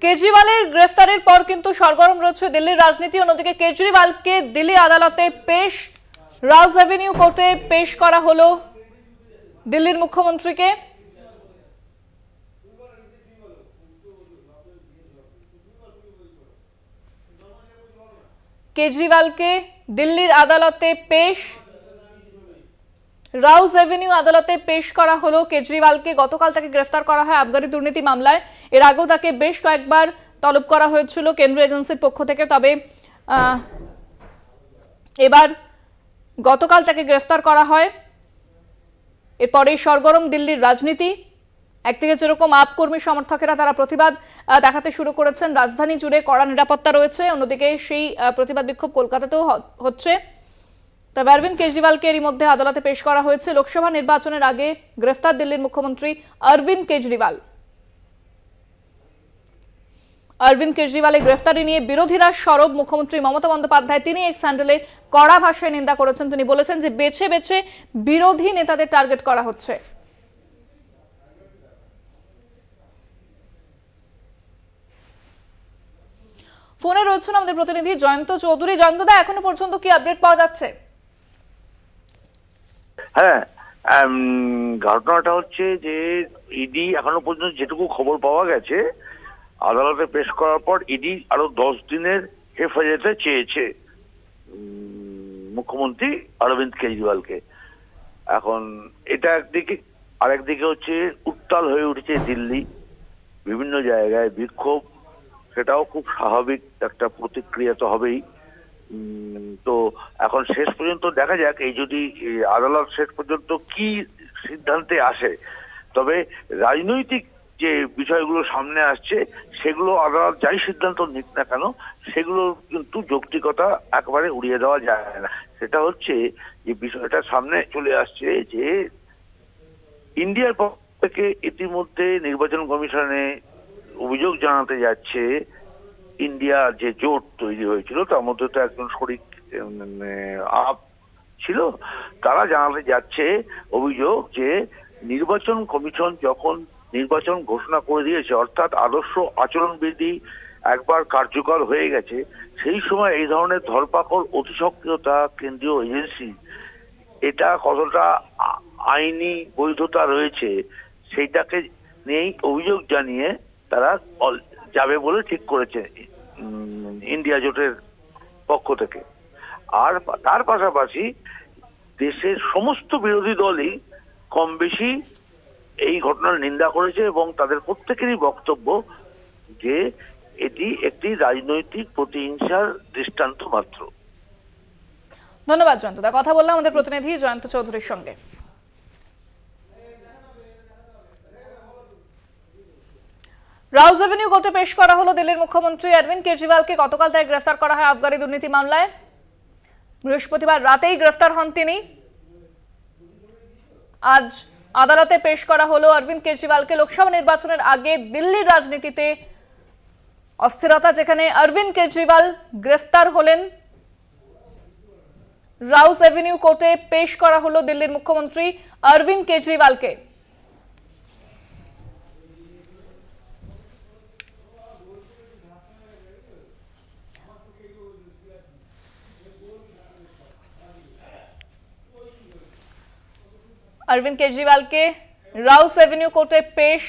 কেজরিওয়ালের গ্রেফতারের পর কিন্তু সরগরম রয়েছে দিল্লির রাজনীতি। অন্যদিকে কেজরিওয়ালকে দিল্লি আদালতে পেশ, রাউজ অ্যাভিনিউ কোর্টে পেশ করা হলো দিল্লির মুখ্যমন্ত্রীকে। কেজরিওয়ালকে দিল্লির আদালতে পেশ, রাউজ অ্যাভিনিউ আদালতে পেশ করা হলো কেজরিওয়ালকে। গতকাল তাকে গ্রেফতার করা হয় আবগারি দুর্নীতি মামলায়। এর আগেও তাকে বেশ কয়েকবার তলব করা হয়েছিল কেন্দ্রীয় এজেন্সির পক্ষ থেকে, তবে এবার গতকাল তাকে গ্রেফতার করা হয়। এরপরে সরগরম দিল্লির রাজনীতি। একদিকে যেরকম আপ কর্মী সমর্থকেরা তারা প্রতিবাদ দেখাতে শুরু করেছেন, রাজধানী জুড়ে কড়া নিরাপত্তা রয়েছে। অন্যদিকে সেই প্রতিবাদ বিক্ষোভ কলকাতাতেও হচ্ছে। তবে অরবিন্দ কেজরিওয়ালকে এরই মধ্যে আদালতে পেশ করা হয়েছে। লোকসভা নির্বাচনের আগে গ্রেফতার দিল্লির মুখ্যমন্ত্রী অরবিন্দ কেজরিওয়াল। অরবিন্দ কেজরিওয়ালের গ্রেফতারি নিয়ে বিরোধীরা সরব। মুখ্যমন্ত্রী মমতা বন্দ্যোপাধ্যায় তিনি এক স্যান্ডেলে কড়া ভাষায় নিন্দা করেছেন। তিনি বলেছেন যে বেছে বেছে বিরোধী নেতাদের টার্গেট করা হচ্ছে। ফোনে রয়েছেন আমাদের প্রতিনিধি জয়ন্ত চৌধুরী। জয়ন্তদা, এখনো পর্যন্ত কি আপডেট পাওয়া যাচ্ছে? হ্যাঁ, ঘটনাটা হচ্ছে যে ইডি এখনো পর্যন্ত যেটুকু খবর পাওয়া গেছে, আদালতে পেশ করার পর ইডি আরো 10 দিনের হেফাজতে চেয়েছে মুখ্যমন্ত্রী অরবিন্দ কেজরিওয়ালকে। এখন এটা একদিকে, আরেকদিকে হচ্ছে উত্তাল হয়ে উঠেছে দিল্লি, বিভিন্ন জায়গায় বিক্ষোভ। সেটাও খুব স্বাভাবিক একটা প্রতিক্রিয়া তো হবেই। তো এখন শেষ পর্যন্ত দেখা যাক, এই যদি আদালত শেষ পর্যন্ত কি সিদ্ধান্তে আসে। তবে রাজনৈতিক যে বিষয়গুলো সামনে আসছে সেগুলো আদালত যাই সিদ্ধান্ত নিক না কেন, সেগুলোর কিন্তু যৌক্তিকতা একেবারে উড়িয়ে দেওয়া যায় না। সেটা হচ্ছে যে বিষয়টা সামনে চলে আসছে যে ইন্ডিয়ার পক্ষ থেকে ইতিমধ্যে নির্বাচন কমিশনে অভিযোগ জানাতে যাচ্ছে ইন্ডিয়া যে জোট তৈরি হয়েছিল তার মধ্যে তো একজন শরিক আপ ছিল, তারা জানাতে যাচ্ছে অভিযোগ যে নির্বাচন কমিশন যখন নির্বাচন ঘোষণা করে দিয়েছে, অর্থাৎ আদর্শ আচরণবিধি একবার কার্যকর হয়ে গেছে, সেই সময় এই ধরনের ধরপাকড় অতি সক্রিয়তা কেন্দ্রীয় এজেন্সি, এটা কতটা আইনি বৈধতা রয়েছে সেইটাকে নিয়েই অভিযোগ জানিয়ে তারা যাবে বলে ঠিক করেছে ইন্ডিয়া জোটের পক্ষ থেকে। আর তার পাশাপাশি দেশের সমস্ত বিরোধী দলই কম বেশি এই ঘটনার নিন্দা করেছে এবং তাদের প্রত্যেকেরই বক্তব্য যে এটি একটি রাজনৈতিক প্রতিহিংসার দৃষ্টান্ত মাত্র। ধন্যবাদ জয়ন্তদা। কথা বললাম আমাদের প্রতিনিধি জয়ন্ত চৌধুরীর সঙ্গে। রাউজ অ্যাভিনিউ কোর্টে পেশ করা হলো দিল্লির মুখ্যমন্ত্রী অরবিন্দ কেজরিওয়ালকে। গতকাল তাকে গ্রেফতার করা হয় আবগারি দুর্নীতি মামলায়। বৃহস্পতিবার রাতেই গ্রেফতার হন তিনি। আজ আদালতে পেশ করা হলো অরবিন্দ কেজরিওয়ালকে। লোকসভা নির্বাচনের আগে দিল্লির রাজনীতিতে অস্থিরতা, যেখানে অরবিন্দ কেজরিওয়াল গ্রেফতার হলেন। রাউজ অ্যাভিনিউ কোর্টে পেশ করা হলো দিল্লির মুখ্যমন্ত্রী অরবিন্দ কেজরিওয়ালকে। অরবিন্দ কেজরিওয়ালকে রাউজ অ্যাভিনিউ কোর্টে পেশ